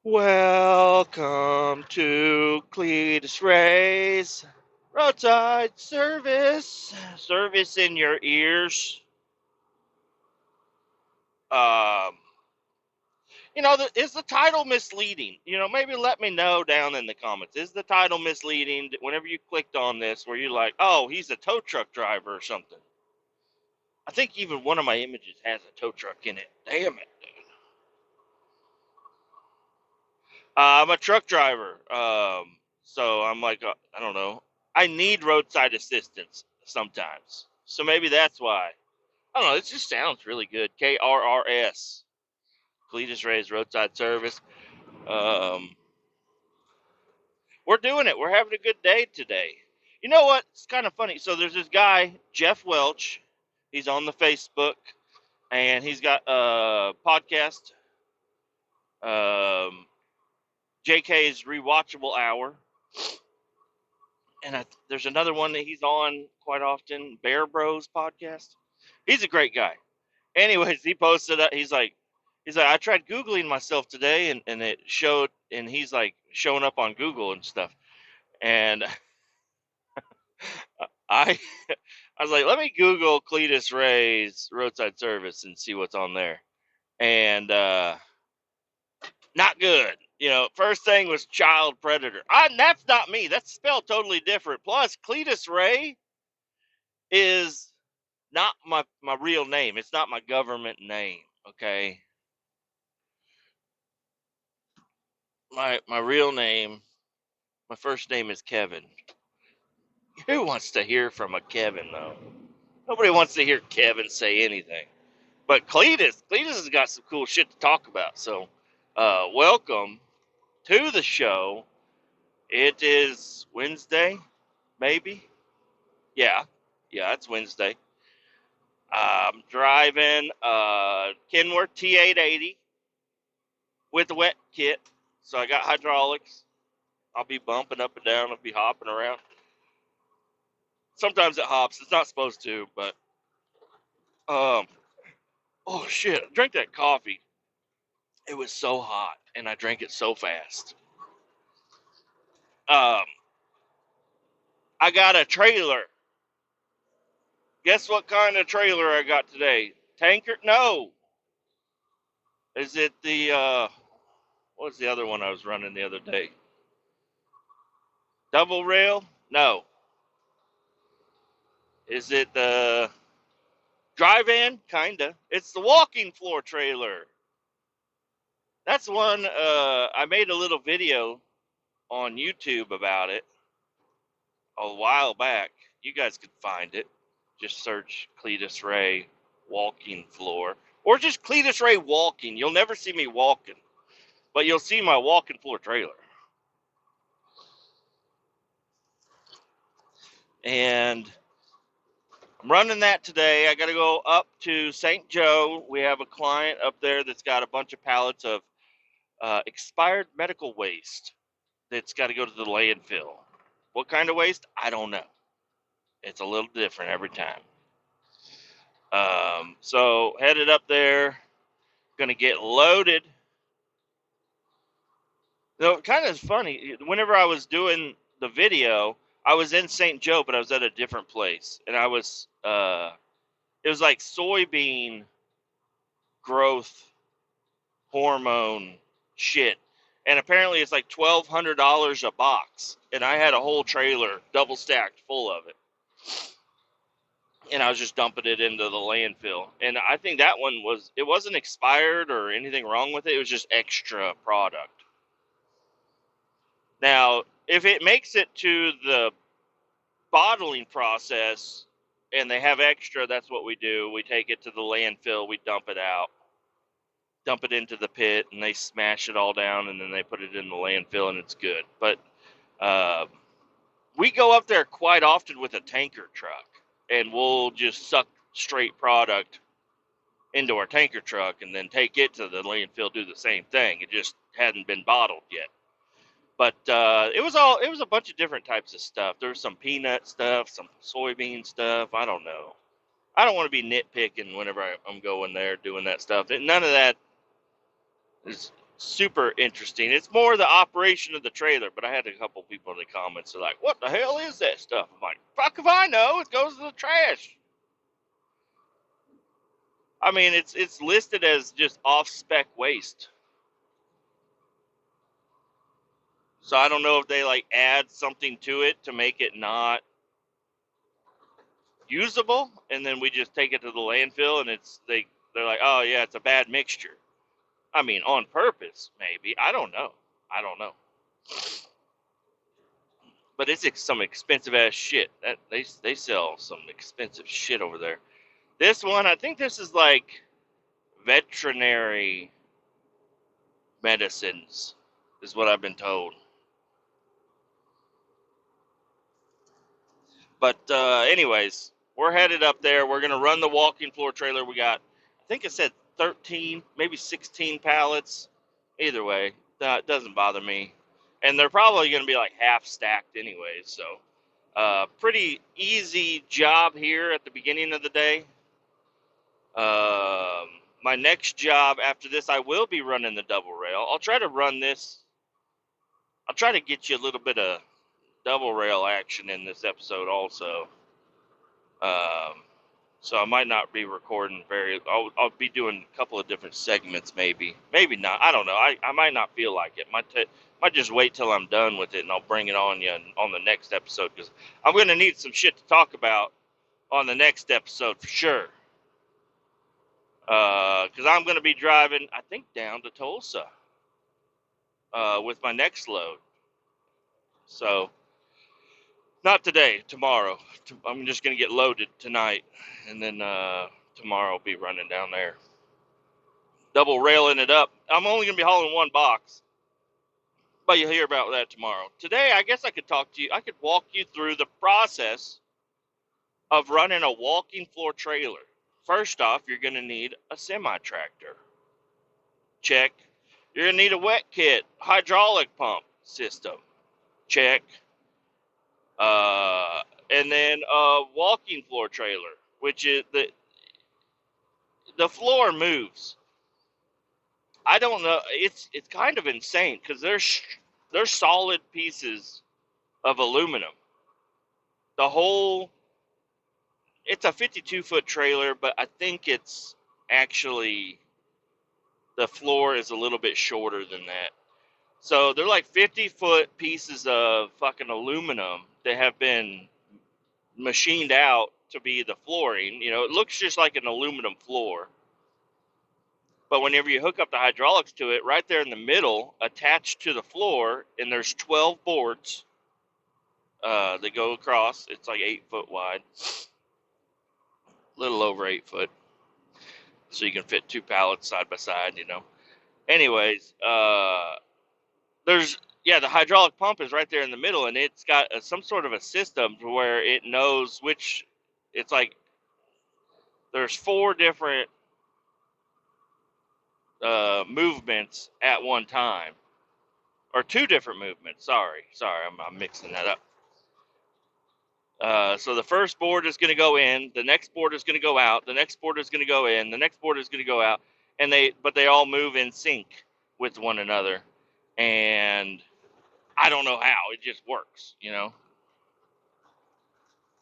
Welcome to Cletus Ray's Roadside Service. Service in your ears. Um, is the title misleading? Maybe let me know down in the comments. Is the title misleading whenever you clicked on this where you're like, oh, he's a tow truck driver or something? I think even one of my images has a tow truck in it. Damn it. I'm a truck driver. So I'm like, I don't know. I need roadside assistance sometimes. So maybe that's why. I don't know. It just sounds really good. KRRS. Cletus Ray's Roadside Service. Um, we're doing it. We're having a good day today. You know what? It's kind of funny. So there's this guy, Jeff Welch. He's on the Facebook, and he's got a podcast, JK's Rewatchable Hour. And there's another one that he's on quite often, Bear Bros podcast. He's a great guy. Anyways, he posted up. He's like, I tried Googling myself today, and it showed, and he's like showing up on Google and stuff. And I, I was like, let me Google Cletus Ray's Roadside Service and see what's on there. And not good. First thing was child predator. That's not me. That's spelled totally different. Plus, Cletus Ray is not my real name. It's not my government name, okay? My real name, my first name is Kevin. Who wants to hear from a Kevin, though? Nobody wants to hear Kevin say anything. But Cletus has got some cool shit to talk about. So, welcome to the show. It is Wednesday, maybe? Yeah, it's Wednesday. I'm driving Kenworth T880 with the wet kit. So I got hydraulics. I'll be bumping up and down. I'll be hopping around. Sometimes it hops. It's not supposed to, but oh shit! I drank that coffee. It was so hot, and I drank it so fast. Um, I got a trailer. Guess what kind of trailer I got today? Tanker? No. Is it the what was the other one I was running the other day? Double rail? No. Is it the drive-in? Kinda. It's the walking floor trailer. That's one. I made a little video on YouTube about it a while back. You guys could find it. Just search Cletus Ray walking floor, or just Cletus Ray walking. You'll never see me walking, but you'll see my walking floor trailer. And I'm running that today. I got to go up to St. Joe. We have a client up there that's got a bunch of pallets of expired medical waste that's got to go to the landfill. What kind of waste? I don't know. It's a little different every time. So headed up there, gonna get loaded. Kind of funny. Whenever I was doing the video, I was in St. Joe, but I was at a different place, and it was like soybean growth hormone shit, and apparently it's like $1,200 a box, and I had a whole trailer double stacked full of it. And I was just dumping it into the landfill. And I think that one it wasn't expired or anything wrong with it. It was just extra product. Now, if it makes it to the bottling process and they have extra, that's what we do. We take it to the landfill, we dump it out, dump it into the pit, and they smash it all down, and then they put it in the landfill, and it's good. But we go up there quite often with a tanker truck, and we'll just suck straight product into our tanker truck and then take it to the landfill, do the same thing. It just hadn't been bottled yet. But it was a bunch of different types of stuff. There was some peanut stuff, some soybean stuff. I don't know. I don't want to be nitpicking whenever I'm going there doing that stuff. None of that is super interesting. It's more the operation of the trailer, but I had a couple people in the comments that are like, what the hell is that stuff? I'm like, fuck if I know. It goes to the trash. I mean, it's listed as just off-spec waste. So I don't know if they like add something to it to make it not usable, and then we just take it to the landfill, and they're like, oh yeah, it's a bad mixture. I mean, on purpose, maybe. I don't know. I don't know. But it's some expensive ass shit. That they sell some expensive shit over there. This one, I think this is like veterinary medicines, is what I've been told. But anyways, we're headed up there. We're gonna run the walking floor trailer. We got, I think it said 13, maybe 16 pallets. Either way, that doesn't bother me. And they're probably gonna be like half stacked anyway. So, pretty easy job here at the beginning of the day. My next job after this, I will be running the double rail. I'll try to run this. I'll try to get you a little bit of double rail action in this episode also. So I might not be recording I'll be doing a couple of different segments, maybe not. I don't know. I might not feel like it. Might just wait till I'm done with it, and I'll bring it on you on the next episode, because I'm going to need some shit to talk about on the next episode for sure. Because I'm going to be driving, I think, down to Tulsa with my next load. So, not today, tomorrow. I'm just going to get loaded tonight, and then tomorrow I'll be running down there. Double railing it up. I'm only going to be hauling one box, but you'll hear about that tomorrow. Today, I guess I could walk you through the process of running a walking floor trailer. First off, you're going to need a semi-tractor. Check. You're going to need a wet kit, hydraulic pump system. Check. And then a walking floor trailer, which is the floor moves. I don't know. It's kind of insane because they're solid pieces of aluminum. It's a 52-foot trailer, but I think it's actually, the floor is a little bit shorter than that. So they're like 50-foot pieces of fucking aluminum that have been machined out to be the flooring. You know, it looks just like an aluminum floor. But whenever you hook up the hydraulics to it, right there in the middle, attached to the floor, and there's 12 boards that go across. It's like 8 foot wide, a little over 8 foot. So you can fit 2 pallets side by side, you know. Anyways, the hydraulic pump is right there in the middle, and it's got some sort of a system to where it knows which, it's like there's 4 different movements at one time, or 2 different movements. Sorry, I'm mixing that up. So the first board is going to go in, the next board is going to go out, the next board is going to go in, the next board is going to go out, but they all move in sync with one another, and I don't know how, it just works, you know.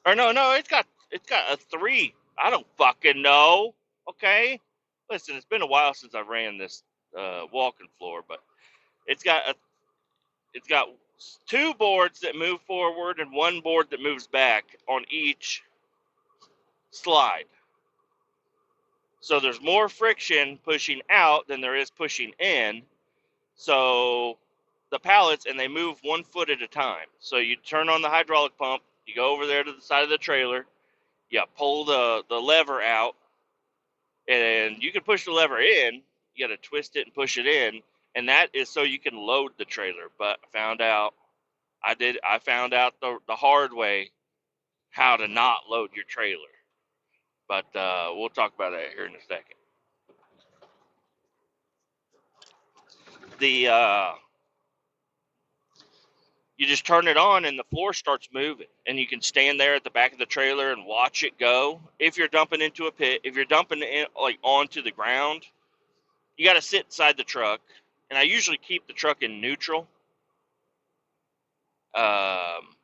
Or no, it's got a 3. I don't fucking know. Okay, listen, it's been a while since I ran this walking floor, but it's got 2 boards that move forward and 1 board that moves back on each slide. So there's more friction pushing out than there is pushing in. So the pallets, and they move 1 foot at a time. So you turn on the hydraulic pump, you go over there to the side of the trailer, you pull the lever out, and you can push the lever in. You got to twist it and push it in, and that is so you can load the trailer. But I found out the hard way how to not load your trailer. But we'll talk about that here in a second. You just turn it on and the floor starts moving, and you can stand there at the back of the trailer and watch it go. If you're dumping into a pit, if you're dumping it like onto the ground, you got to sit inside the truck and I usually keep the truck in neutral, um,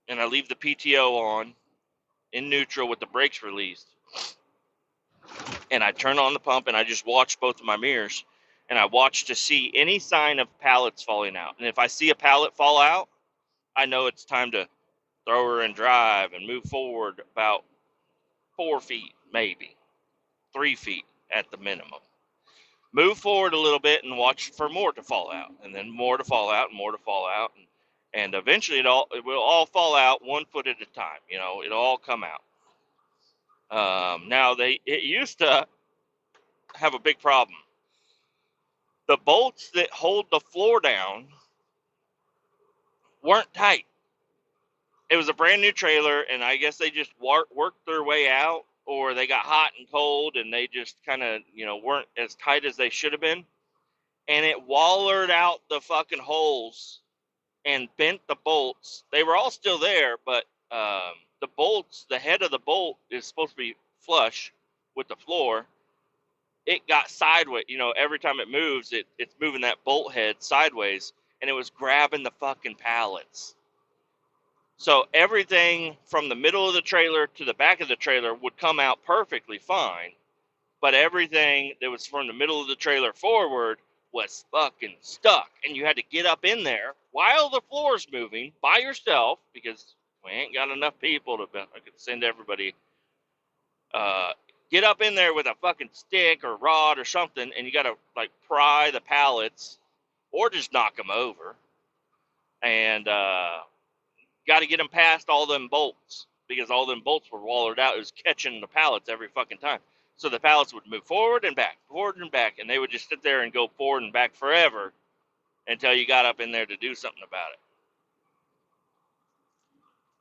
and I leave the PTO on in neutral with the brakes released, and I turn on the pump and I just watch both of my mirrors, and I watch to see any sign of pallets falling out. And if I see a pallet fall out, I know it's time to throw her in drive and move forward about 4 feet, maybe 3 feet at the minimum. Move forward a little bit and watch for more to fall out, and then more to fall out, and more to fall out, and eventually it will all fall out 1 foot at a time. It'll all come out. Now it used to have a big problem. The bolts that hold the floor down weren't tight. It was a brand new trailer, and I guess they just worked their way out, or they got hot and cold, and they just kind of weren't as tight as they should have been, and it wallered out the fucking holes and bent the bolts. They were all still there, but the bolts, the head of the bolt is supposed to be flush with the floor. It got sideways. Every time it moves, it's moving that bolt head sideways, and it was grabbing the fucking pallets. So everything from the middle of the trailer to the back of the trailer would come out perfectly fine, but everything that was from the middle of the trailer forward was fucking stuck, and you had to get up in there while the floor's moving by yourself, because we ain't got enough people I could send everybody. Get up in there with a fucking stick or rod or something, and you gotta like pry the pallets or just knock them over, and got to get them past all them bolts, because all them bolts were wallered out. It was catching the pallets every fucking time. So the pallets would move forward and back, and they would just sit there and go forward and back forever until you got up in there to do something about it.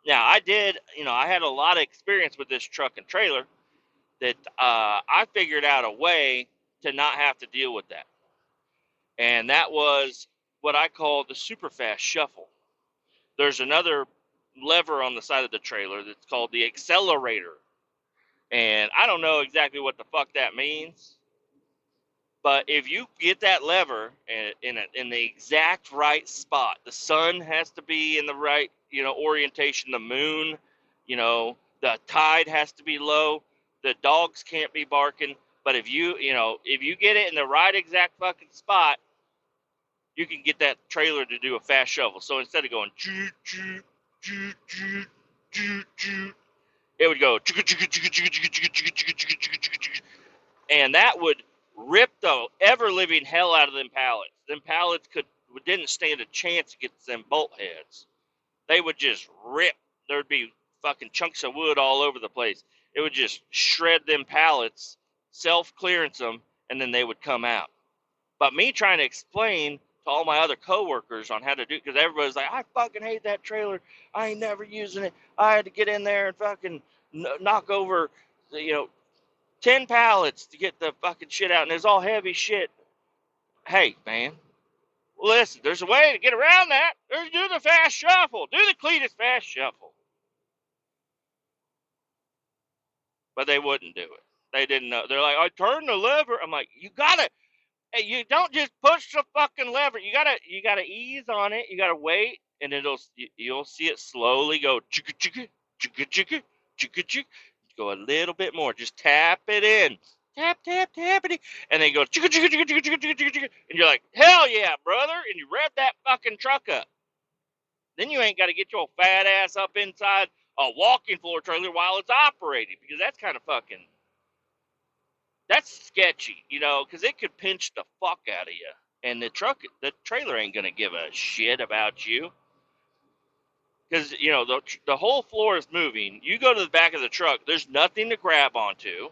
Now, I had a lot of experience with this truck and trailer that I figured out a way to not have to deal with that. And that was what I call the super fast shuffle. There's another lever on the side of the trailer that's called the accelerator. And I don't know exactly what the fuck that means, but if you get that lever in the exact right spot, the sun has to be in the right, orientation, the moon, the tide has to be low, the dogs can't be barking, but if you get it in the right exact fucking spot, you can get that trailer to do a fast shovel. So instead of going choo choo choo choo choo choo, it would go, and that would rip the ever-living hell out of them pallets. Them pallets didn't stand a chance against them bolt heads. They would just rip. There'd be fucking chunks of wood all over the place. It would just shred them pallets, self-clearance them, and then they would come out. But me trying to explain to all my other coworkers on how to do, because everybody's like, I fucking hate that trailer. I ain't never using it. I had to get in there and fucking knock over, 10 pallets to get the fucking shit out, and it's all heavy shit. Hey, man, listen, there's a way to get around that. There's do the fast shuffle. Do the Kletus fast shuffle. But they wouldn't do it. They didn't know. They're like, I turned the lever. I'm like, hey, you don't just push the fucking lever. You gotta ease on it. You gotta wait, and you'll see it slowly go chicka chicka chicka chicka chicka chicka. Go a little bit more. Just tap it in. Tap tap tap it, and they go chicka chicka chicka chicka chicka chicka chicka, and you're like, hell yeah, brother, and you rev that fucking truck up. Then you ain't got to get your fat ass up inside a walking floor trailer while it's operating, because that's kind of fucking. That's sketchy, because it could pinch the fuck out of you. And the trailer ain't going to give a shit about you. Because, the whole floor is moving. You go to the back of the truck, there's nothing to grab onto.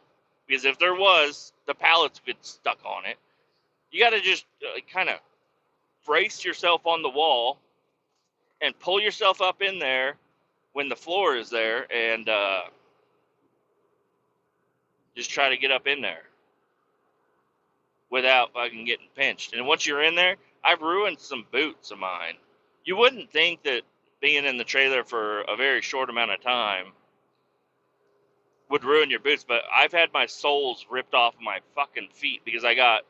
Because if there was, the pallets would get stuck on it. You got to just kind of brace yourself on the wall and pull yourself up in there when the floor is there, and just try to get up in there without fucking getting pinched. And once you're in there, I've ruined some boots of mine. You wouldn't think that being in the trailer for a very short amount of time would ruin your boots, but I've had my soles ripped off of my fucking feet because I got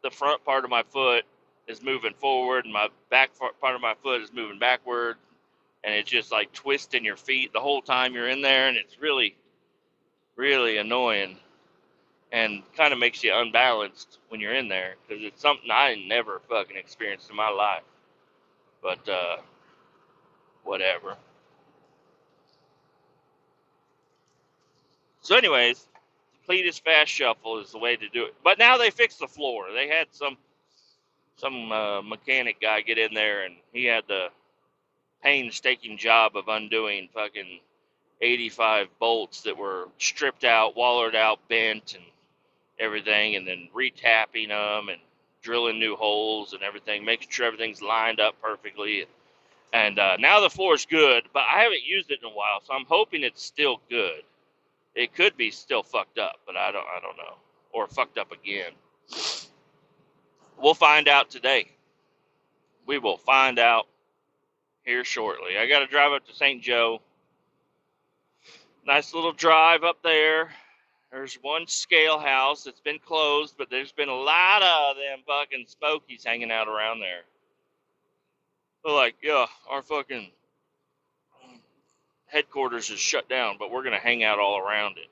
the front part of my foot is moving forward and my back part of my foot is moving backward, and it's just like twisting your feet the whole time you're in there, and it's really, really annoying and kind of makes you unbalanced when you're in there because it's something I never fucking experienced in my life. But whatever. So, anyways, Kletus Fast Shuffle is the way to do it. But now they fixed the floor. They had some mechanic guy get in there, and he had the painstaking job of undoing fucking 85 bolts that were stripped out, wallered out, bent, and everything, and then retapping them and drilling new holes and everything, making sure everything's lined up perfectly. And now the floor's good, but I haven't used it in a while, so I'm hoping it's still good. It could be still fucked up, but I don't know, or fucked up again. We'll find out today. We will find out here shortly. I got to drive up to St. Joe. Nice little drive up there. There's one scale house that's been closed, but there's been a lot of them fucking smokies hanging out around there. They're like, yeah, our fucking headquarters is shut down, but we're going to hang out all around it.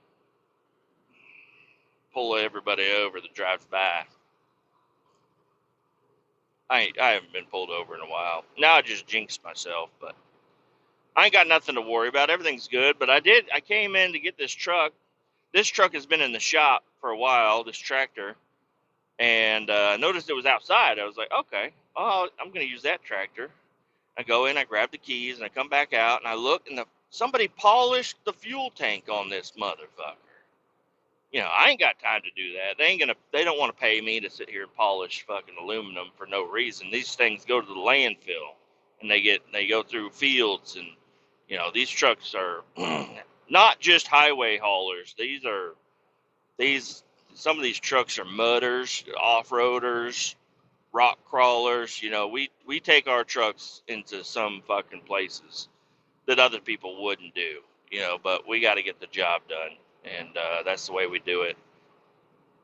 Pull everybody over that drives by. I haven't been pulled over in a while. Now I just jinxed myself, but I ain't got nothing to worry about. Everything's good, but I came in to get this truck. This truck has been in the shop for a while, this tractor, and I noticed it was outside. I was like, okay, oh, I'm going to use that tractor. I go in, I grab the keys, and I come back out, and I look, and somebody polished the fuel tank on this motherfucker. You know, I ain't got time to do that. They don't want to pay me to sit here and polish fucking aluminum for no reason. These things go to the landfill, and they go through fields, and you know, these trucks are not just highway haulers. Some of these trucks are mudders, off-roaders, rock crawlers. You know, we take our trucks into some fucking places that other people wouldn't do, you know, but we got to get the job done, and that's the way we do it.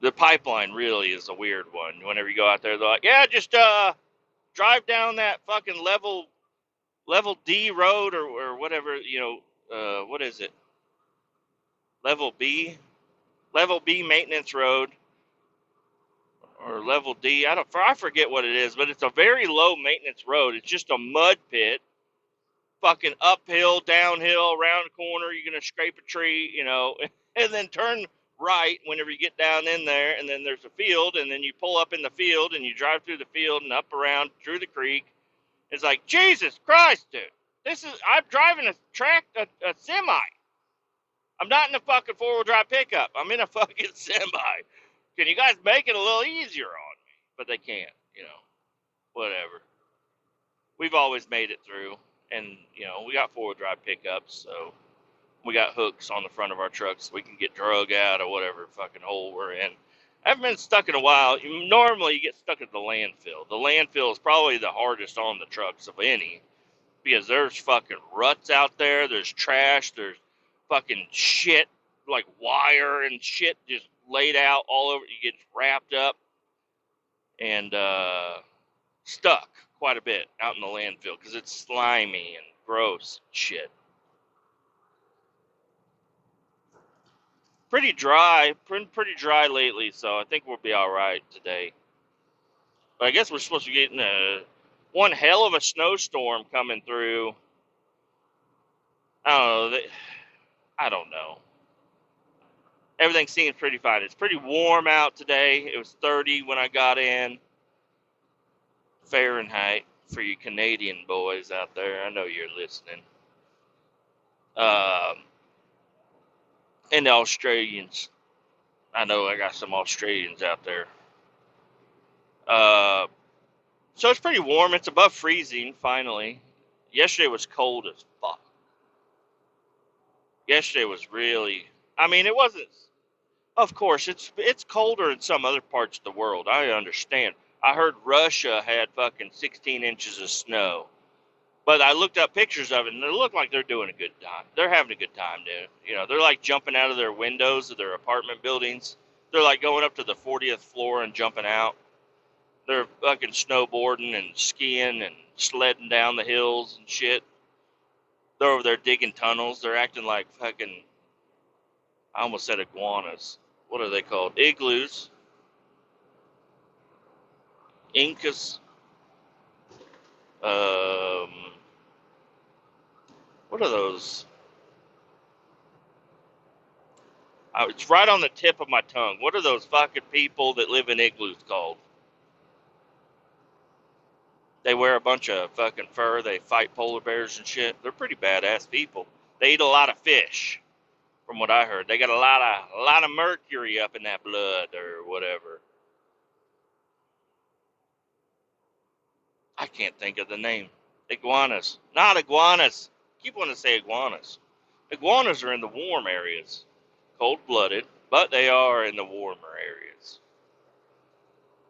The pipeline really is a weird one. Whenever you go out there, they're like, yeah, just drive down that fucking level D road or whatever, you know, what is it? Level B maintenance road, or level D. I forget what it is, but it's a very low maintenance road. It's just a mud pit, fucking uphill, downhill, around the corner. You're gonna scrape a tree, you know, and then turn right whenever you get down in there, and then there's a field, and then you pull up in the field, and you drive through the field and up around through the creek. It's like, Jesus Christ, dude. I'm driving a semi. I'm not in a fucking four-wheel drive pickup. I'm in a fucking semi. Can you guys make it a little easier on me? But they can't, you know. Whatever. We've always made it through. And, you know, we got four-wheel drive pickups, so we got hooks on the front of our trucks so we can get drug out or whatever fucking hole we're in. I haven't been stuck in a while. Normally, you get stuck at the landfill. The landfill is probably the hardest on the trucks of any, because there's fucking ruts out there. There's trash. There's fucking shit, like wire and shit just laid out all over. You get wrapped up and stuck quite a bit out in the landfill because it's slimy and gross shit. Pretty dry lately, so I think we'll be all right today. But I guess we're supposed to be getting one hell of a snowstorm coming through. I don't know. Everything seems pretty fine. It's pretty warm out today. It was 30 when I got in. Fahrenheit for you Canadian boys out there. I know you're listening. And the Australians. I know I got some Australians out there. So it's pretty warm. It's above freezing, finally. Yesterday was cold as fuck. Yesterday was really... I mean, it wasn't... Of course, it's colder in some other parts of the world. I understand. I heard Russia had fucking 16 inches of snow. But I looked up pictures of it, and they look like they're doing a good time. They're having a good time, dude. You know, they're like jumping out of their windows of their apartment buildings. They're like going up to the 40th floor and jumping out. They're fucking snowboarding and skiing and sledding down the hills and shit. They're over there digging tunnels. They're acting like fucking, I almost said iguanas. What are they called? Igloos. Incas. Um, what are those? It's right on the tip of my tongue. What are those fucking people that live in igloos called? They wear a bunch of fucking fur. They fight polar bears and shit. They're pretty badass people. They eat a lot of fish, from what I heard. They got a lot of mercury up in that blood or whatever. I can't think of the name. Iguanas. Not iguanas. Keep wanting to say iguanas. Iguanas are in the warm areas. Cold-blooded, but they are in the warmer areas.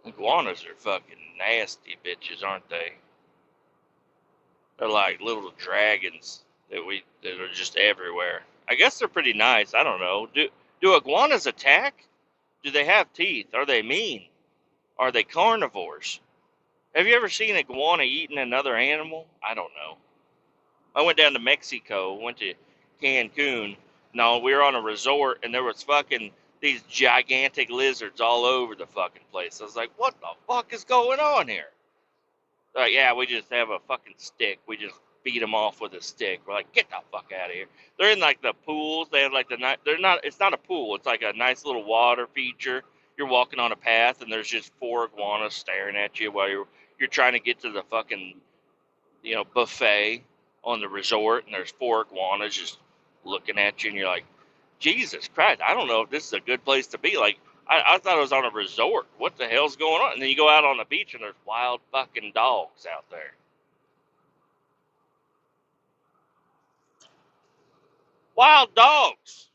Iguanas are fucking nasty bitches, aren't they? They're like little dragons that are just everywhere. I guess they're pretty nice. I don't know. Do iguanas attack? Do they have teeth? Are they mean? Are they carnivores? Have you ever seen an iguana eating another animal? I don't know. I went down to Mexico, went to Cancun. No, we were on a resort, and there was fucking these gigantic lizards all over the fucking place. I was like, what the fuck is going on here? Like, yeah, we just have a fucking stick. We just beat them off with a stick. We're like, get the fuck out of here. They're in like the pools. They have like they're not. It's not a pool. It's like a nice little water feature. You're walking on a path, and there's just 4 iguanas staring at you while you're trying to get to the fucking buffet on the resort, and there's 4 iguanas just looking at you, and you're like, Jesus Christ, I don't know if this is a good place to be. Like, I thought it was on a resort. What the hell's going on? And then you go out on the beach, and there's wild fucking dogs out there. Wild dogs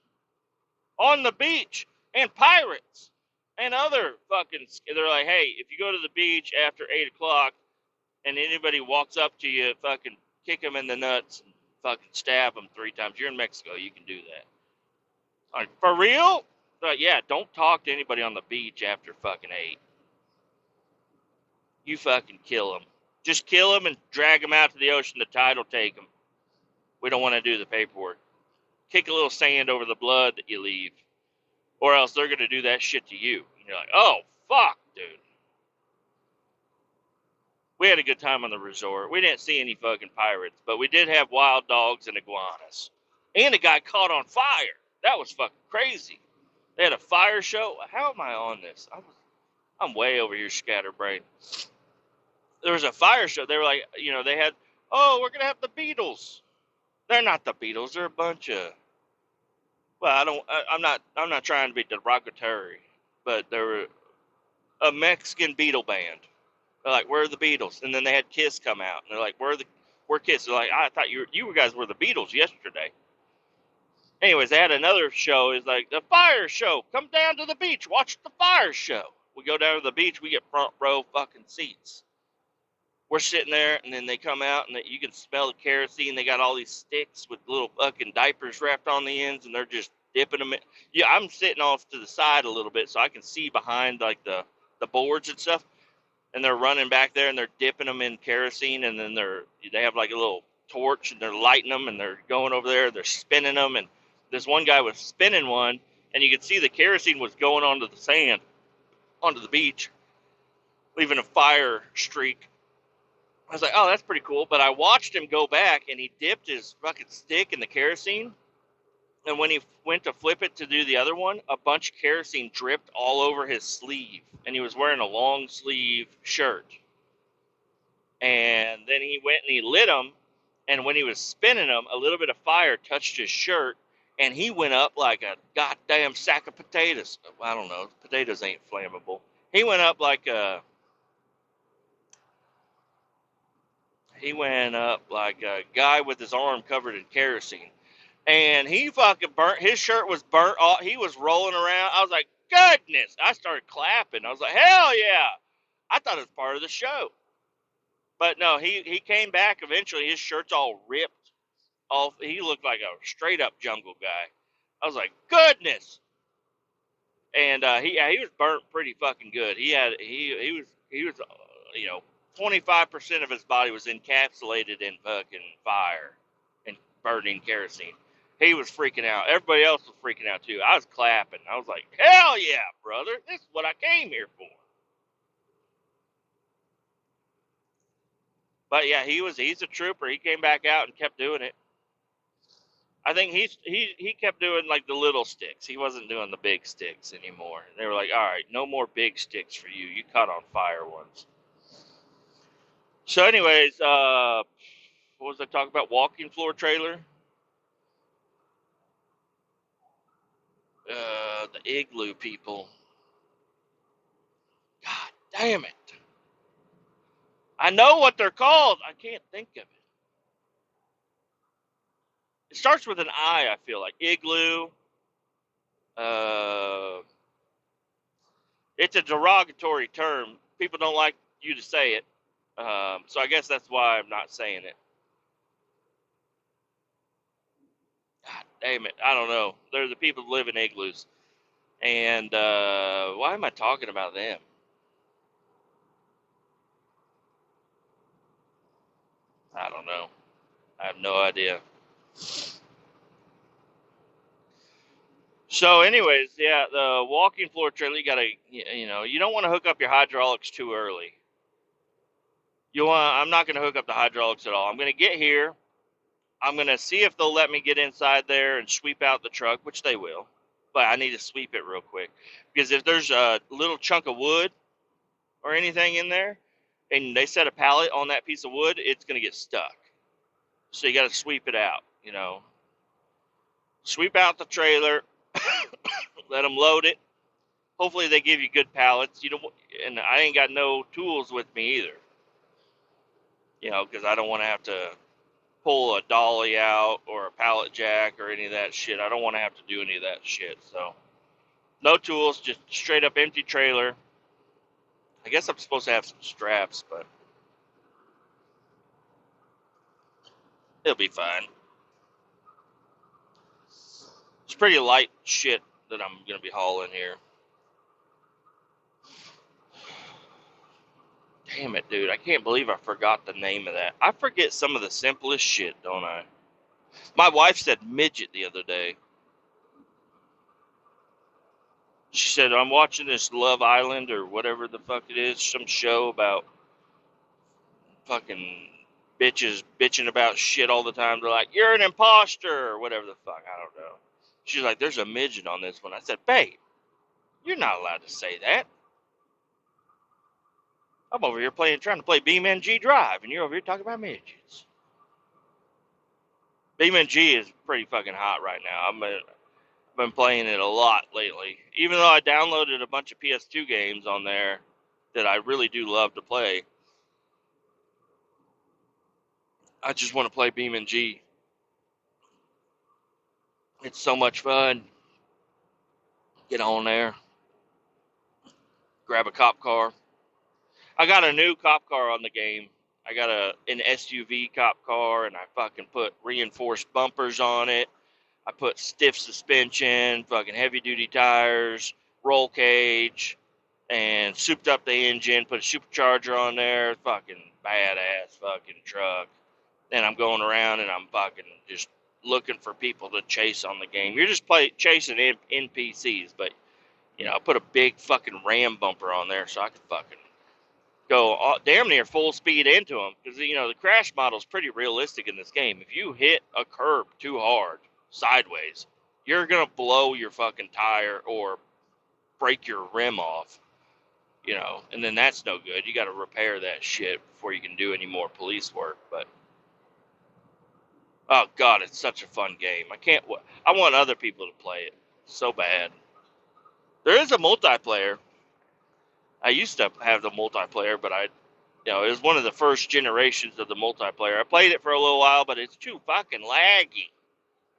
on the beach, and pirates, and other fucking. They're like, hey, if you go to the beach after 8 o'clock, and anybody walks up to you, fucking kick them in the nuts and fucking stab them 3 times. You're in Mexico, you can do that. Like, for real? Like, yeah, don't talk to anybody on the beach after fucking 8. You fucking kill them. Just kill them and drag them out to the ocean. The tide will take them. We don't want to do the paperwork. Kick a little sand over the blood that you leave. Or else they're going to do that shit to you. And you're like, oh, fuck, dude. We had a good time on the resort. We didn't see any fucking pirates, but we did have wild dogs and iguanas. And a guy caught on fire. That was fucking crazy. They had a fire show. How am I on this? I'm way over here, scatterbrained. There was a fire show. They were like, they had, oh, we're gonna have the Beatles. They're not the Beatles. They're a bunch of. Well, I'm not trying to be derogatory, but they were a Mexican Beatle band. They're like, where are the Beatles? And then they had Kiss come out, and they're like, we're Kiss. They're like, I thought you guys were the Beatles yesterday. Anyways, they had another show. It's like the fire show. Come down to the beach, watch the fire show. We go down to the beach. We get front row fucking seats. We're sitting there, and then they come out, and you can smell the kerosene. They got all these sticks with little fucking diapers wrapped on the ends, and they're just dipping them in. Yeah, I'm sitting off to the side a little bit, so I can see behind like the boards and stuff. And they're running back there, and they're dipping them in kerosene, and then they have like a little torch, and they're lighting them, and they're going over there, they're spinning them, and this one guy was spinning one, and you could see the kerosene was going onto the sand, onto the beach, leaving a fire streak. I was like, oh, that's pretty cool. But I watched him go back, and he dipped his fucking stick in the kerosene. And when he went to flip it to do the other one, a bunch of kerosene dripped all over his sleeve. And he was wearing a long sleeve shirt. And then he went and he lit them. And when he was spinning them, a little bit of fire touched his shirt. And he went up like a goddamn sack of potatoes. I don't know. Potatoes ain't flammable. He went up like a guy with his arm covered in kerosene. And he fucking burnt. His shirt was burnt off. He was rolling around. I was like, goodness. I started clapping. I was like, hell yeah. I thought it was part of the show. But no, he came back eventually. His shirt's all ripped off. He looked like a straight up jungle guy. I was like, goodness. And he was burnt pretty fucking good. He He was, 25% of his body was encapsulated in fucking fire and burning kerosene. He was freaking out. Everybody else was freaking out too. I was clapping. I was like, hell yeah, brother. This is what I came here for. But yeah, he's a trooper. He came back out and kept doing it. I think he kept doing like the little sticks. He wasn't doing the big sticks anymore. They were like, all right, no more big sticks for you. You caught on fire once. So, anyways, what was I talking about? Walking floor trailer. The igloo people. God damn it! I know what they're called. I can't think of it. It starts with an I. I feel like igloo. Uh, it's a derogatory term. People don't like you to say it. So I guess that's why I'm not saying it. God damn it. I don't know. They're the people who live in igloos. And why am I talking about them? I don't know. I have no idea. So, anyways, yeah, the walking floor trailer, you gotta, you don't want to hook up your hydraulics too early. I'm not gonna hook up the hydraulics at all. I'm gonna get here. I'm gonna see if they'll let me get inside there and sweep out the truck, which they will. But I need to sweep it real quick because if there's a little chunk of wood or anything in there, and they set a pallet on that piece of wood, it's gonna get stuck. So you got to sweep it out. Sweep out the trailer, let them load it. Hopefully they give you good pallets. And I ain't got no tools with me either. Because I don't want to have to pull a dolly out or a pallet jack or any of that shit. I don't want to have to do any of that shit. So no tools, just straight up empty trailer. I guess I'm supposed to have some straps, but it'll be fine. It's pretty light shit that I'm gonna be hauling here. Damn it, dude. I can't believe I forgot the name of that. I forget some of the simplest shit, don't I? My wife said midget the other day. She said, I'm watching this Love Island or whatever the fuck it is, some show about fucking bitches bitching about shit all the time. They're like, you're an imposter or whatever the fuck. I don't know. She's like, there's a midget on this one. I said, babe, you're not allowed to say that. I'm over here trying to play BeamNG Drive, and you're over here talking about midgets. BeamNG is pretty fucking hot right now. I've been playing it a lot lately. Even though I downloaded a bunch of PS2 games on there that I really do love to play, I just want to play BeamNG. It's so much fun. Get on there, grab a cop car. I got a new cop car on the game. I got an SUV cop car, and I fucking put reinforced bumpers on it. I put stiff suspension, fucking heavy duty tires, roll cage, and souped up the engine, put a supercharger on there, fucking badass fucking truck. And I'm going around and I'm fucking just looking for people to chase on the game. You're just chasing NPCs, but I put a big fucking ram bumper on there so I could fucking go damn near full speed into them because the crash model is pretty realistic in this game. If you hit a curb too hard sideways, you're gonna blow your fucking tire or break your rim off. And then that's no good. You got to repair that shit before you can do any more police work. But oh god, it's such a fun game. I want other people to play it so bad. There is a multiplayer. I used to have the multiplayer, but it was one of the first generations of the multiplayer. I played it for a little while, but it's too fucking laggy.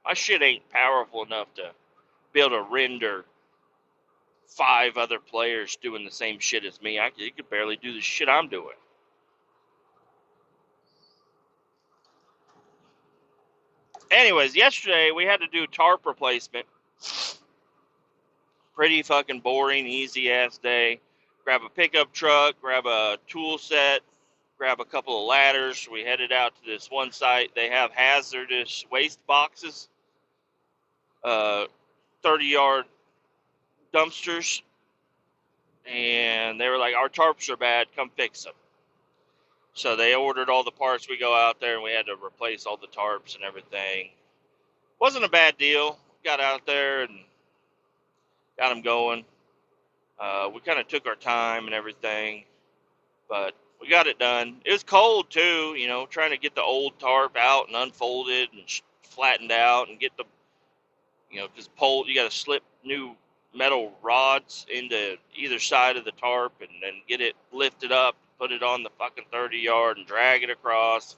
My shit ain't powerful enough to be able to render 5 other players doing the same shit as me. You could barely do the shit I'm doing. Anyways, yesterday we had to do tarp replacement. Pretty fucking boring, easy ass day. grab a pickup truck, grab a tool set, grab a couple of ladders. We headed out to this one site. They have hazardous waste boxes, 30-yard dumpsters, and they were like, our tarps are bad, come fix them. So they ordered all the parts. We go out there and we had to replace all the tarps and everything. Wasn't a bad deal. Got out there and got them going. We kind of took our time and everything, but we got it done. It was cold too, you know, trying to get the old tarp out and unfold it and flattened out and get the, you know, because you got to slip new metal rods into either side of the tarp and then get it lifted up, put it on the fucking 30 yard and drag it across.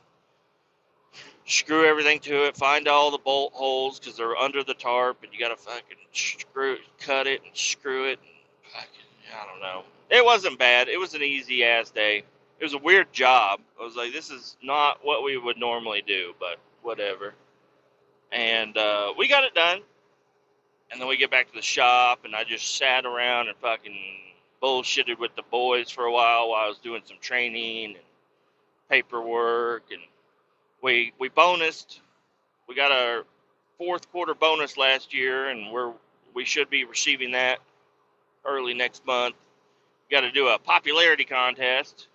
Screw everything to it, find all the bolt holes because they're under the tarp, and you gotta fucking cut it and screw it. And fucking, I don't know. It wasn't bad. It was an easy ass day. It was a weird job. I was like, this is not what we would normally do, but whatever. And we got it done. And then we get back to the shop, and I just sat around and fucking bullshitted with the boys for a while I was doing some training and paperwork, and we bonused. We got our fourth quarter bonus last year, and we should be receiving that early next month. You got to do a popularity contest.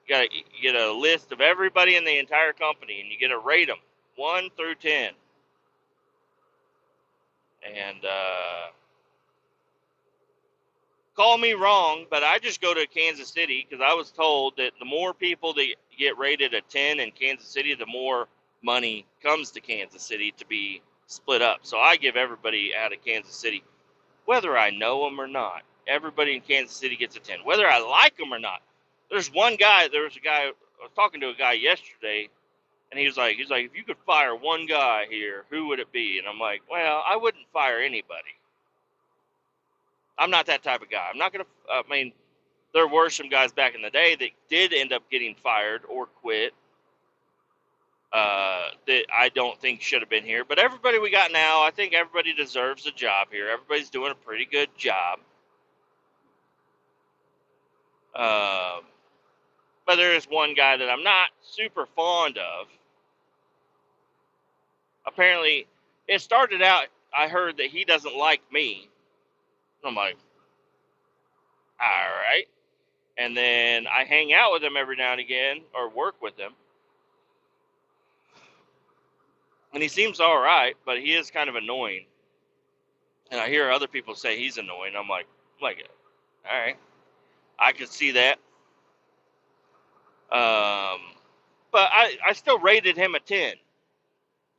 You got to get a list of everybody in the entire company, and you get to rate them 1 through 10. And call me wrong, but I just go to Kansas City because I was told that the more people that get rated a 10 in Kansas City, the more money comes to Kansas City to be split up. So I give everybody out of Kansas City, whether I know them or not. Everybody in Kansas City gets a 10, whether I like them or not. There was a guy, I was talking to a guy yesterday, and he was like, if you could fire one guy here, who would it be? And I'm like, well, I wouldn't fire anybody. I'm not that type of guy. I'm not going to, I mean, there were some guys back in the day that did end up getting fired or quit that I don't think should have been here. But everybody we got now, I think everybody deserves a job here. Everybody's doing a pretty good job. But there is one guy that I'm not super fond of. Apparently, it started out, I heard that he doesn't like me. I'm like, all right. And then I hang out with him every now and again, or work with him. And he seems all right, but he is kind of annoying. And I hear other people say he's annoying. I'm like, all right, I could see that. But I still rated him a 10.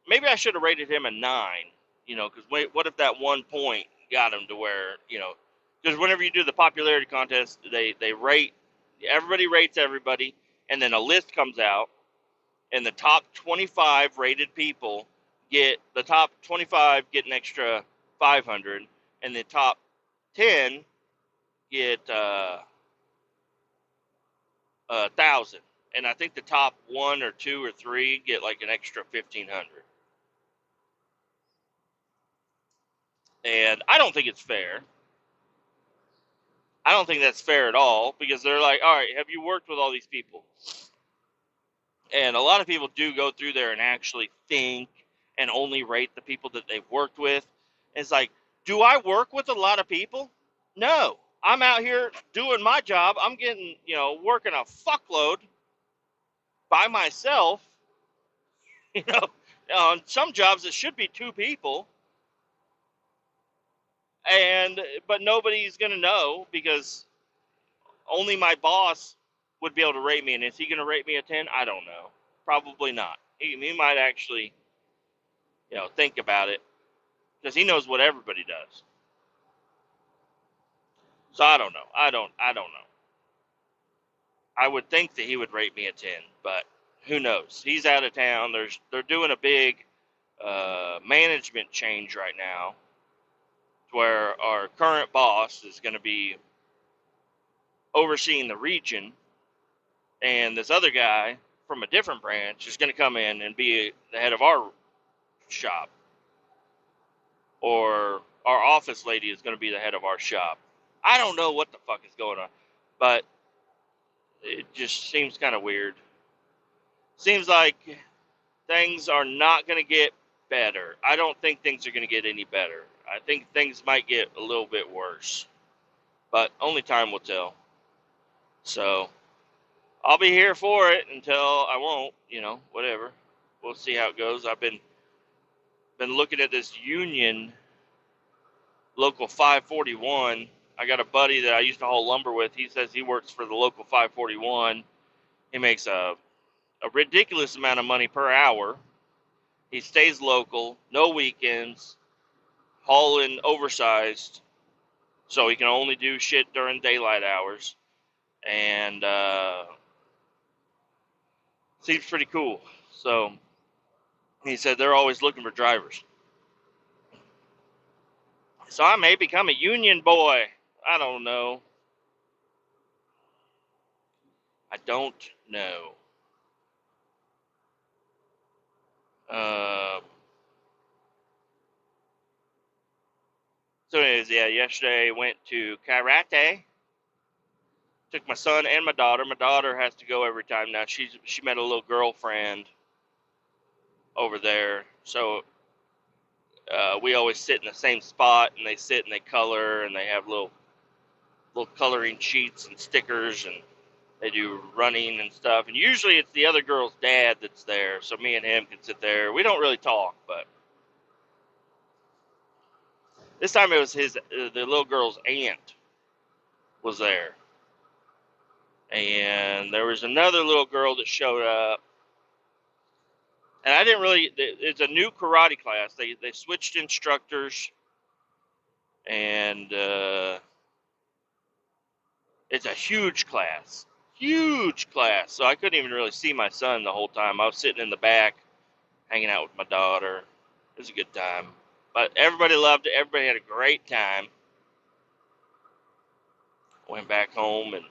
Maybe I should have rated him a 9, you know, because what if that 1 point got him to where, you know, because whenever you do the popularity contest, they rate, everybody rates everybody, and then a list comes out, and the top 25 rated people get an extra 500, and the top 10 get 1,000, and I think the top 1 or 2 or 3 get like an extra 1,500. And I don't think it's fair. I don't think that's fair at all, because they're like, all right, have you worked with all these people? And a lot of people do go through there and actually think and only rate the people that they've worked with. It's like, do I work with a lot of people? No. I'm out here doing my job. I'm getting, you know, working a fuckload by myself. You know, on some jobs it should be 2 people. But nobody's going to know, because only my boss would be able to rate me. And is he going to rate me a 10? I don't know. Probably not. He might actually, you know, think about it, because he knows what everybody does. So I don't know. I don't know. I would think that he would rate me a 10, but who knows? He's out of town. They're doing a big management change right now, where our current boss is going to be overseeing the region, and this other guy from a different branch is going to come in and be the head of our shop, or our office lady is going to be the head of our shop. I don't know what the fuck is going on. but it just seems kind of weird. Seems like things are not going to get better. I don't think things are going to get any better. I think things might get a little bit worse, but only time will tell. So I'll be here for it until I won't, whatever. We'll see how it goes. I've been looking at this Union Local 541. I got a buddy that I used to haul lumber with. He says he works for the Local 541. He makes a ridiculous amount of money per hour. He stays local, no weekends, hauling oversized, so he can only do shit during daylight hours. And seems pretty cool. So he said they're always looking for drivers. So I may become a union boy. I don't know. I don't know. Uh, so anyways, yeah, yesterday went to karate. Took my son and my daughter. My daughter has to go every time now. She met a little girlfriend over there. So we always sit in the same spot, and they sit and they color, and they have little coloring sheets and stickers, and they do running and stuff. And usually it's the other girl's dad that's there, so me and him can sit there. We don't really talk, but this time it was the little girl's aunt was there, and there was another little girl that showed up. And I didn't really. It's a new karate class. They switched instructors, and it's a huge class. Huge class. So I couldn't even really see my son the whole time. I was sitting in the back, hanging out with my daughter. It was a good time. But everybody loved it. Everybody had a great time. Went back home and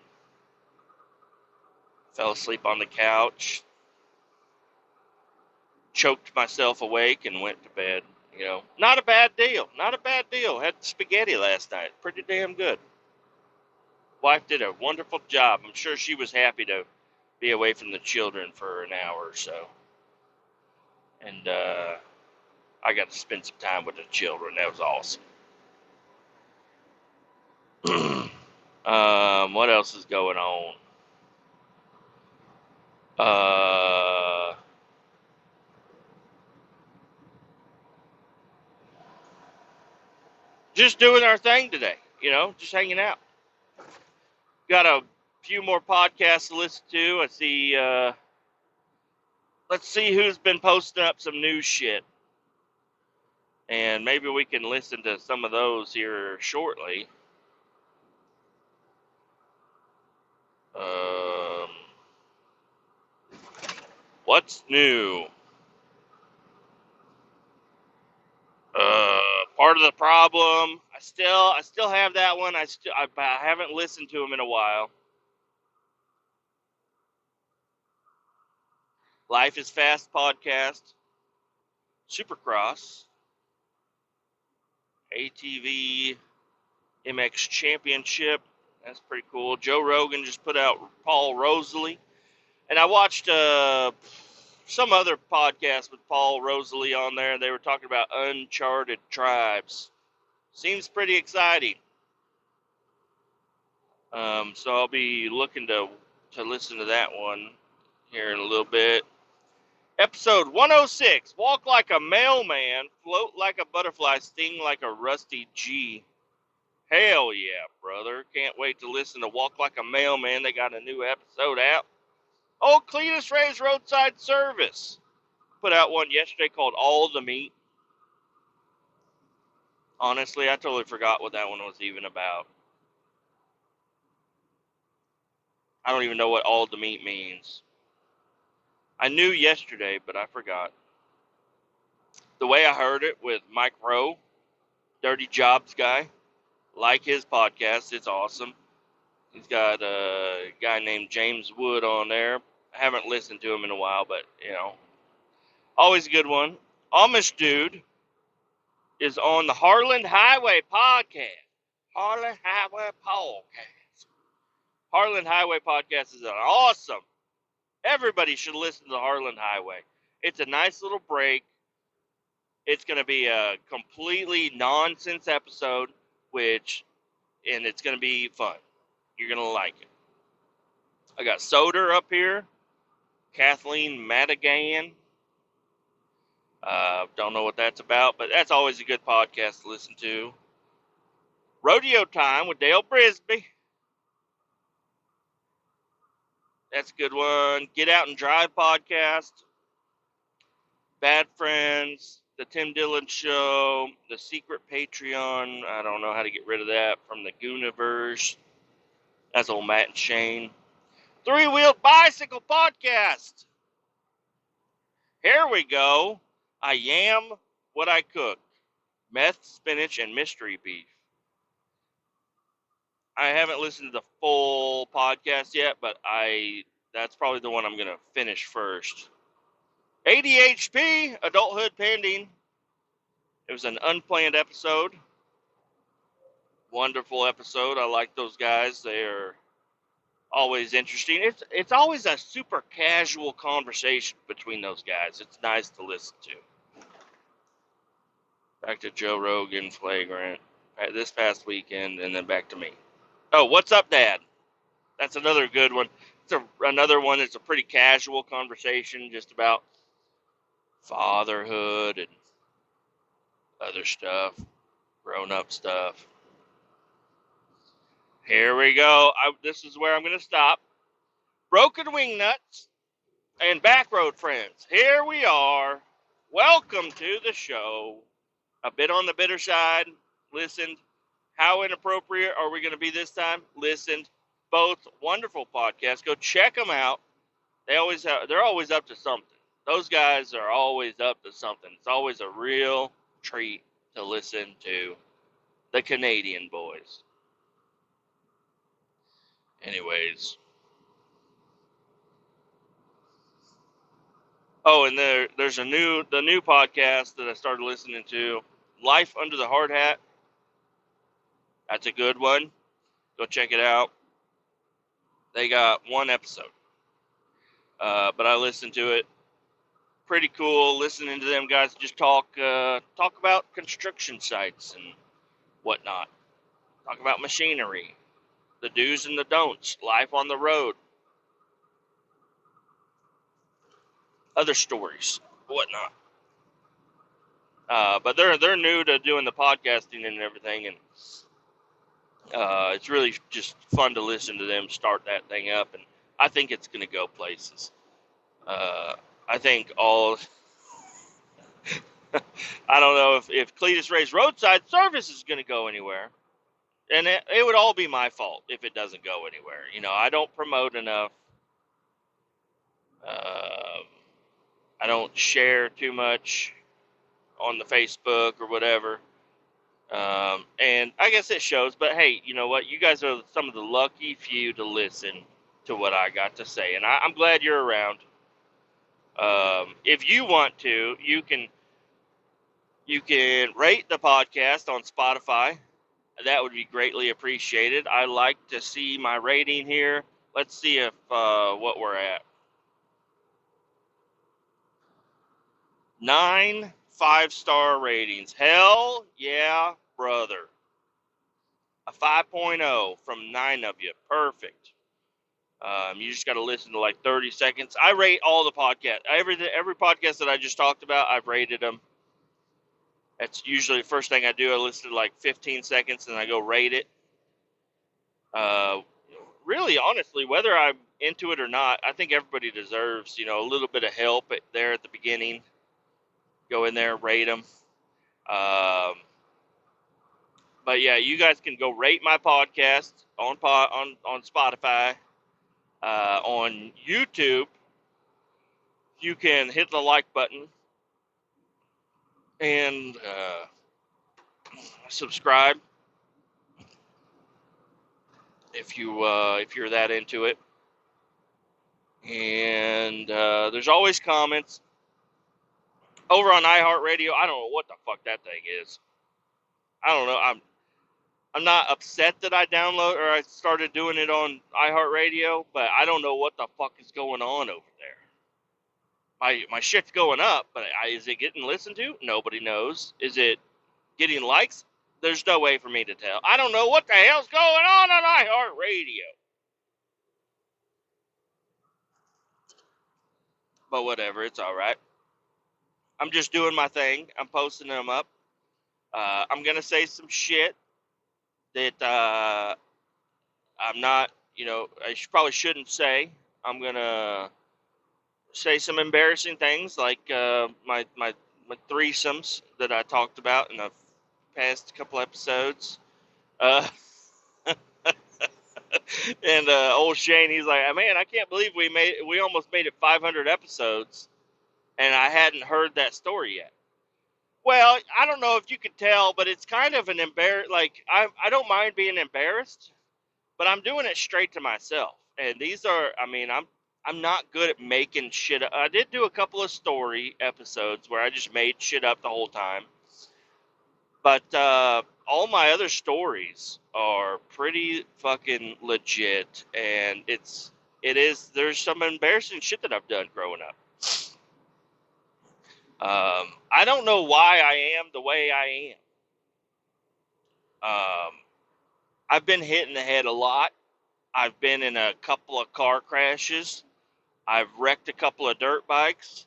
fell asleep on the couch. Choked myself awake and went to bed. Not a bad deal. Not a bad deal. Had spaghetti last night. Pretty damn good. Wife did a wonderful job. I'm sure she was happy to be away from the children for an hour or so. And I got to spend some time with the children. That was awesome. What else is going on? Just doing our thing today. Just hanging out. Got a few more podcasts to listen to. I see. Let's see who's been posting up some new shit. And maybe we can listen to some of those here shortly. What's new? Part of the problem. I still have that one. I haven't listened to them in a while. Life is Fast podcast. Supercross. ATV MX Championship. That's pretty cool. Joe Rogan just put out Paul Rosalie. And I watched some other podcast with Paul Rosalie on there. They were talking about uncharted tribes. Seems pretty exciting. So I'll be looking to listen to that one here in a little bit. Episode 106. Walk like a mailman, float like a butterfly, sting like a rusty G. Hell yeah, brother. Can't wait to listen to Walk Like a Mailman. They got a new episode out. Oh, Kletus Ray's Roadside Service put out one yesterday called All the Meat. Honestly, I totally forgot what that one was even about. I don't even know what all the meat means. I knew yesterday, but I forgot. The way I heard it with Mike Rowe, Dirty Jobs guy, like his podcast, it's awesome. He's got a guy named James Wood on there. I haven't listened to him in a while, but, always a good one. Amish Dude is on the Harland Highway podcast. Harland Highway podcast. Harlan Highway podcast is an awesome. Everybody should listen to the Harlan Highway. It's a nice little break. It's going to be a completely nonsense episode, and it's going to be fun. You're going to like it. I got Soder up here, Kathleen Madigan. Don't know what that's about, but that's always a good podcast to listen to. Rodeo Time with Dale Brisby. That's a good one. Get Out and Drive podcast. Bad Friends. The Tim Dillon Show. The Secret Patreon. I don't know how to get rid of that. From the Gooniverse. That's old Matt and Shane. Three-Wheeled Bicycle podcast. Here we go. I am what I cook. Meth, spinach, and mystery beef. I haven't listened to the full podcast yet, but that's probably the one I'm going to finish first. ADHP, Adulthood Pending. It was an unplanned episode. Wonderful episode. I like those guys. They are always interesting. It's always a super casual conversation between those guys. It's nice to listen to. Back to Joe Rogan, Flagrant, this past weekend, and then back to me. Oh, what's up, Dad? That's another good one. Another one that's a pretty casual conversation just about fatherhood and other stuff, grown-up stuff. Here we go. This is where I'm going to stop. Broken Wing Nuts and Backroad Friends. Here we are. Welcome to the show. A bit on the bitter side. Listened. How inappropriate are we going to be this time? Listened. Both wonderful podcasts. Go check them out. They're always up to something. Those guys are always up to something. It's always a real treat to listen to the Canadian boys. Anyways. Oh, and there's the new podcast that I started listening to, Life Under the Hard Hat. That's a good one. Go check it out. They got one episode, but I listened to it. Pretty cool listening to them guys just talk about construction sites and whatnot. Talk about machinery, the do's and the don'ts, life on the road, other stories, whatnot. But they're new to doing the podcasting and everything, and it's really just fun to listen to them start that thing up, and I think it's going to go places. I think I don't know if Kletus Ray's Roadside Service is going to go anywhere. And it would all be my fault if it doesn't go anywhere. You know, I don't promote enough. I don't share too much on the Facebook or whatever. And I guess it shows. But hey, you know what? You guys are some of the lucky few to listen to what I got to say. And I'm glad you're around. If you want to, you can rate the podcast on Spotify. That would be greatly appreciated. I like to see my rating here. Let's see if what we're at. 9 5-star ratings. Hell yeah, brother. A 5.0 from 9 of you. Perfect. You just got to listen to like 30 seconds. I rate all the podcasts. Every podcast that I just talked about, I've rated them. That's usually the first thing I do. I listen to like 15 seconds and I go rate it. Really, honestly, whether I'm into it or not, I think everybody deserves, a little bit of help there at the beginning. Go in there, rate them. But yeah, you guys can go rate my podcast on Spotify, on YouTube. You can hit the like button and subscribe if you're that into it. And there's always comments over on iHeartRadio. I don't know what the fuck that thing is. I don't know. I'm not upset that I download or I started doing it on iHeartRadio, but I don't know what the fuck is going on over there. My shit's going up, but is it getting listened to? Nobody knows. Is it getting likes? There's no way for me to tell. I don't know what the hell's going on iHeartRadio. But whatever, it's all right. I'm just doing my thing. I'm posting them up. I'm gonna say some shit that I'm not, probably shouldn't say. I'm gonna say some embarrassing things like my threesomes that I talked about in the past couple episodes. Uh, and old Shane, he's like, man, I can't believe we almost made it 500 episodes, and I hadn't heard that story yet. Well, I don't know if you could tell, but it's kind of an Like I don't mind being embarrassed, but I'm doing it straight to myself. And these are, I mean, I'm not good at making shit up. I did do a couple of story episodes where I just made shit up the whole time, but all my other stories are pretty fucking legit, and there's some embarrassing shit that I've done growing up. I don't know why I am the way I am. I've been hit in the head a lot. I've been in a couple of car crashes. I've wrecked a couple of dirt bikes.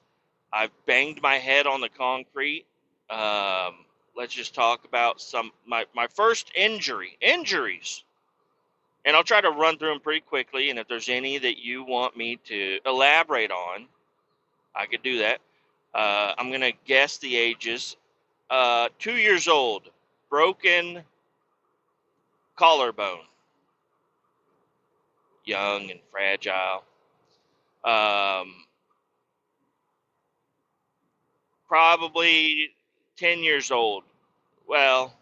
I've banged my head on the concrete. Let's just talk about my first injuries. And I'll try to run through them pretty quickly. And if there's any that you want me to elaborate on, I could do that. I'm going to guess the ages. 2 years old, broken collarbone, young and fragile. Um, Probably 10 years old. Well,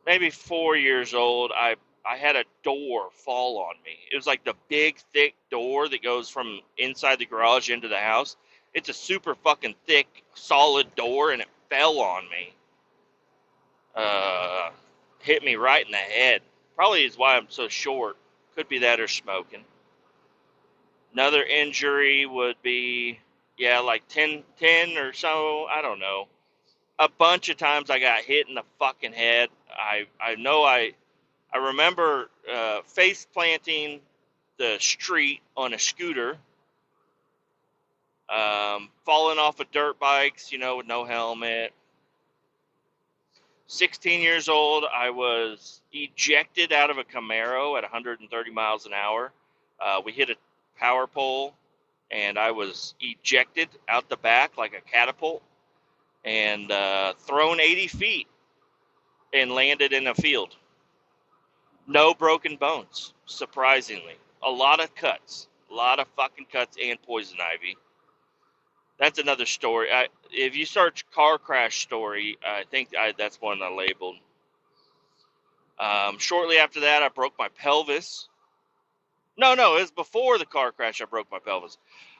maybe 4 years old. I had a door fall on me. It was like the big, thick door that goes from inside the garage into the house. It's a super fucking thick, solid door, and it fell on me. Uh, Hit me right in the head. Probably is why I'm so short. Could be that or smoking. Another injury would be, yeah, like 10 or so. I don't know. A bunch of times I got hit in the fucking head. I know I remember face planting the street on a scooter, falling off of dirt bikes, with no helmet. 16 years old, I was ejected out of a Camaro at 130 miles an hour. We hit a power pole, and I was ejected out the back like a catapult and thrown 80 feet and landed in a field. No broken bones, surprisingly. A lot of cuts. A lot of fucking cuts and poison ivy. That's another story. If you search car crash story, I think that's one I labeled. Shortly after that, I broke my pelvis. No, it was before the car crash I broke my pelvis.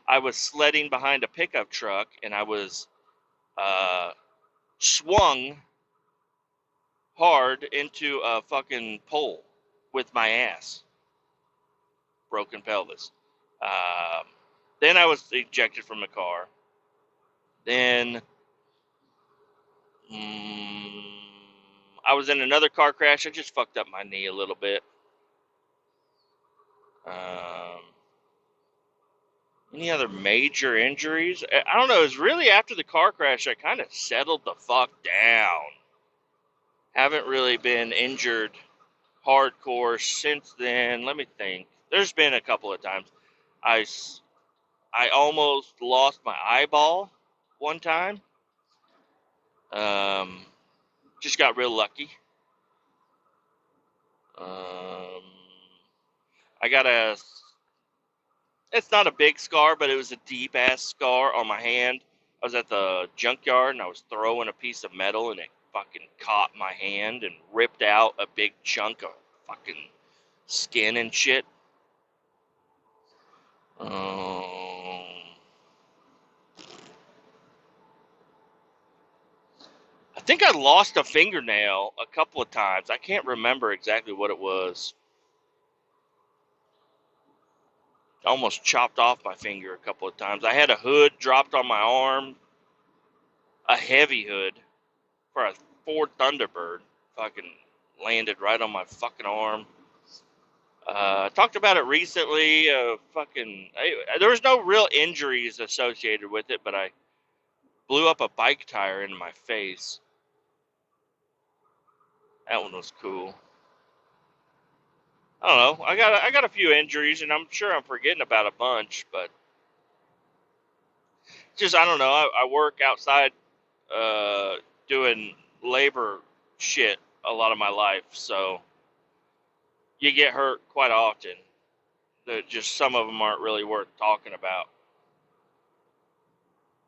I was sledding behind a pickup truck, and I was swung hard into a fucking pole with my ass. Broken pelvis. Um, then I was ejected from the car. Then I was in another car crash. I just fucked up my knee a little bit. Um, any other major injuries? I don't know. It was really after the car crash I kind of settled the fuck down. Haven't really been injured hardcore since then. Let me think. There's been a couple of times. I, I almost lost my eyeball one time. Um, just got real lucky. Um, I got it's not a big scar, but it was a deep ass scar on my hand. I was at the junkyard and I was throwing a piece of metal and it fucking caught my hand and ripped out a big chunk of fucking skin and shit. I think I lost a fingernail a couple of times. I can't remember exactly what it was. I almost chopped off my finger a couple of times. I had a hood dropped on my arm, a heavy hood for a Ford Thunderbird. Fucking landed right on my fucking arm. Talked about it recently. There was no real injuries associated with it, but I blew up a bike tire into my face. That one was cool. I don't know. I got a few injuries, and I'm sure I'm forgetting about a bunch, but just I don't know. I work outside, uh, doing labor shit a lot of my life, so you get hurt quite often. Just some of them aren't really worth talking about.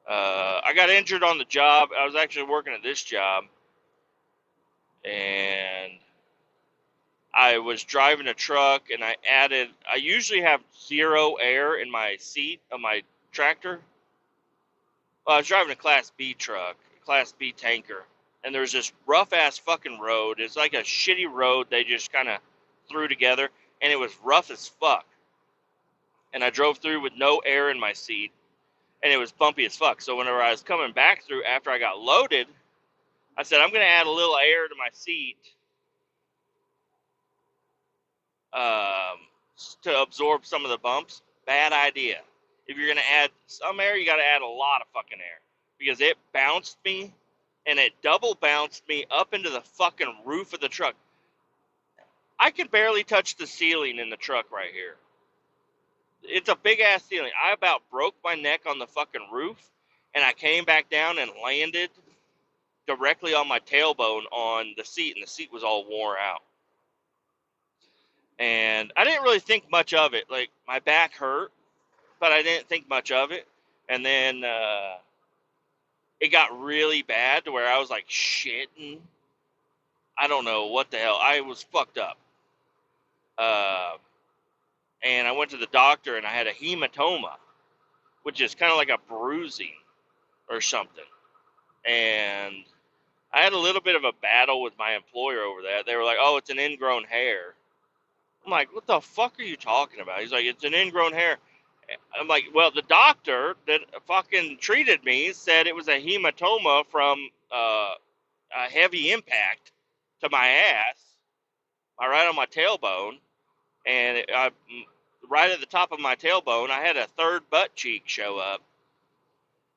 I got injured on the job. I was actually working at this job, and I was driving a truck, and I usually have zero air in my seat of my tractor. Well, I was driving a Class B truck, a Class B tanker, and there was this rough ass fucking road. It's like a shitty road they just kind of threw together, and it was rough as fuck. And I drove through with no air in my seat, and it was bumpy as fuck. So whenever I was coming back through after I got loaded, I said, I'm going to add a little air to my seat um, to absorb some of the bumps. Bad idea. If you're going to add some air, you got to add a lot of fucking air. Because it bounced me, and it double bounced me up into the fucking roof of the truck. I could barely touch the ceiling in the truck right here. It's a big ass ceiling. I about broke my neck on the fucking roof, and I came back down and landed directly on my tailbone on the seat, and the seat was all worn out. And I didn't really think much of it. Like, my back hurt, but I didn't think much of it. And then it got really bad to where I was like shitting. I don't know what the hell. I was fucked up. And I went to the doctor, and I had a hematoma, which is kind of like a bruising or something. And I had a little bit of a battle with my employer over that. They were like, oh, it's an ingrown hair. I'm like, what the fuck are you talking about? He's like, it's an ingrown hair. I'm like, well, the doctor that fucking treated me said it was a hematoma from a heavy impact to my ass, right on my tailbone. And right at the top of my tailbone, I had a third butt cheek show up.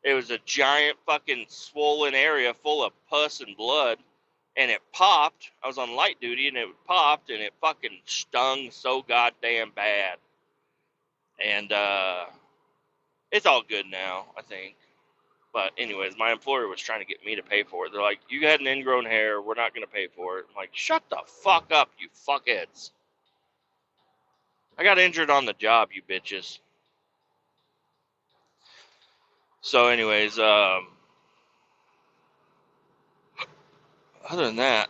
It was a giant fucking swollen area full of pus and blood, and it popped. I was on light duty, and it popped, and it fucking stung so goddamn bad. And it's all good now, I think. But anyways, my employer was trying to get me to pay for it. They're like, you had an ingrown hair, we're not going to pay for it. I'm like, shut the fuck up, you fuckheads. I got injured on the job, you bitches. So anyways, other than that,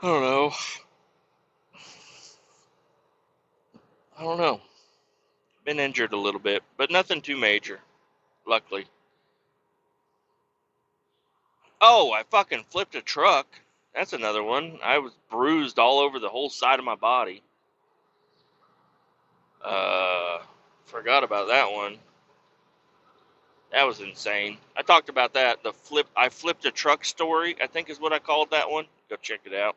I don't know. I don't know. Been injured a little bit, but nothing too major, luckily. Oh, I fucking flipped a truck. That's another one. I was bruised all over the whole side of my body. Forgot about that one. That was insane. I talked about that. I flipped a truck story, I think is what I called that one. Go check it out.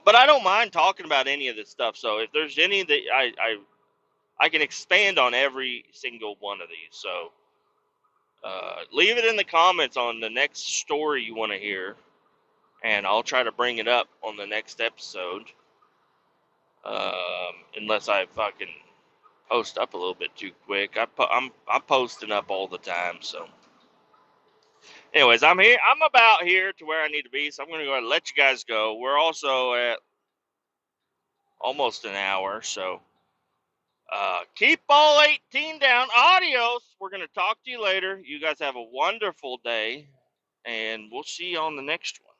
But I don't mind talking about any of this stuff. So if there's any that I can expand on every single one of these. So leave it in the comments on the next story you want to hear, and I'll try to bring it up on the next episode. Unless I fucking post up a little bit too quick. I'm posting up all the time. So, anyways, I'm here. I'm about here to where I need to be. So I'm going to go ahead and let you guys go. We're also at almost an hour. So keep all 18 down. Adios. We're going to talk to you later. You guys have a wonderful day, and we'll see you on the next one.